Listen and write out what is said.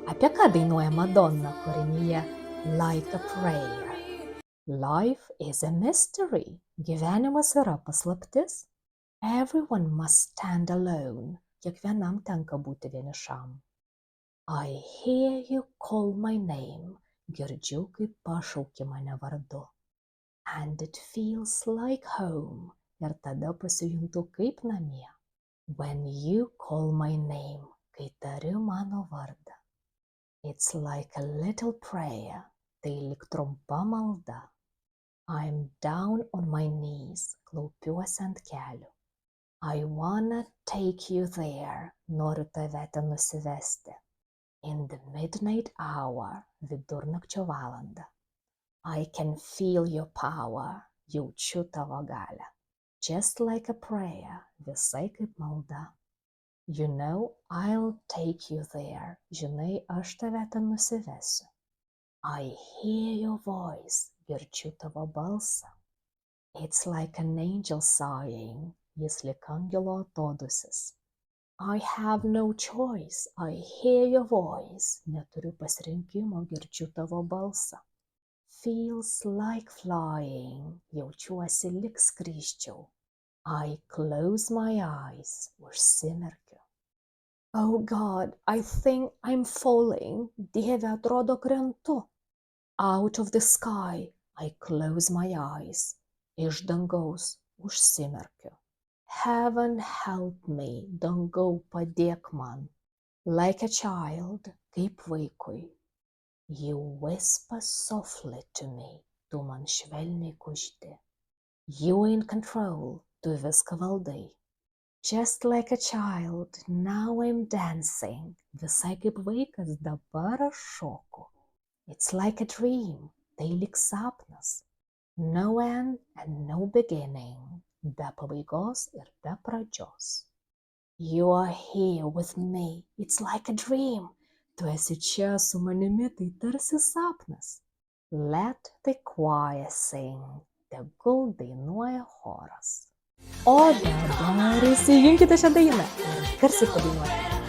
Apie ką dainuoja Madonna kūrinyje Like a Prayer? Life is a mystery. Gyvenimas yra paslaptis. Everyone must stand alone. Kiekvienam tenka būti vienišam. I hear you call my name. Girdžiu, kaip pašauki mane vardu. And it feels like home. Ir tada pasijuntu kaip namie. When you call my name, kai tari mano vardą. It's like a little prayer. Tai lyg trumpa malda. I'm down on my knees. Klaupiuosi ant kelių. I wanna take you there. Noriu tave ten nusivesti. In the midnight hour. Vidurnakčio valandą. I can feel your power. Jaučiu tavo galią. Just like a prayer. Visai kaip malda. You know, I'll take you there. Žinai, aš tave ten nusivesiu. I hear your voice. Girdžiu tavo balsą. It's like an angel sighing. Jis lyg angelo atodūsis. I have no choice. I hear your voice. Neturiu pasirinkimo, girdžiu tavo balsą. Feels like flying. Jaučiuosi lyg skrisčiau. I close my eyes. Užsimerkiu. Oh God, I think I'm falling. Dieve, atrodo krentu. Out of the sky. I close my eyes. Iš dangaus užsimerkiu. Heaven help me. Dangau padėk man. Like a child. Kaip vaikui. You whisper softly to me. Tu man švelniai kuždi. You in control. Tu viską valdai. Just like a child, now I'm dancing. Visai kaip vaikas, dabar aš šoku. It's like a dream, tai lyg sapnas. No end and no beginning. Be pabaigos ir be pradžios. You are here with me. It's like a dream. Tu esi čia su manimi, tai tarsi sapnas. Let the choir sing. Tegul dainuoja choras. O dabar įsijunkite šią dainą ir garsiai padainuokite.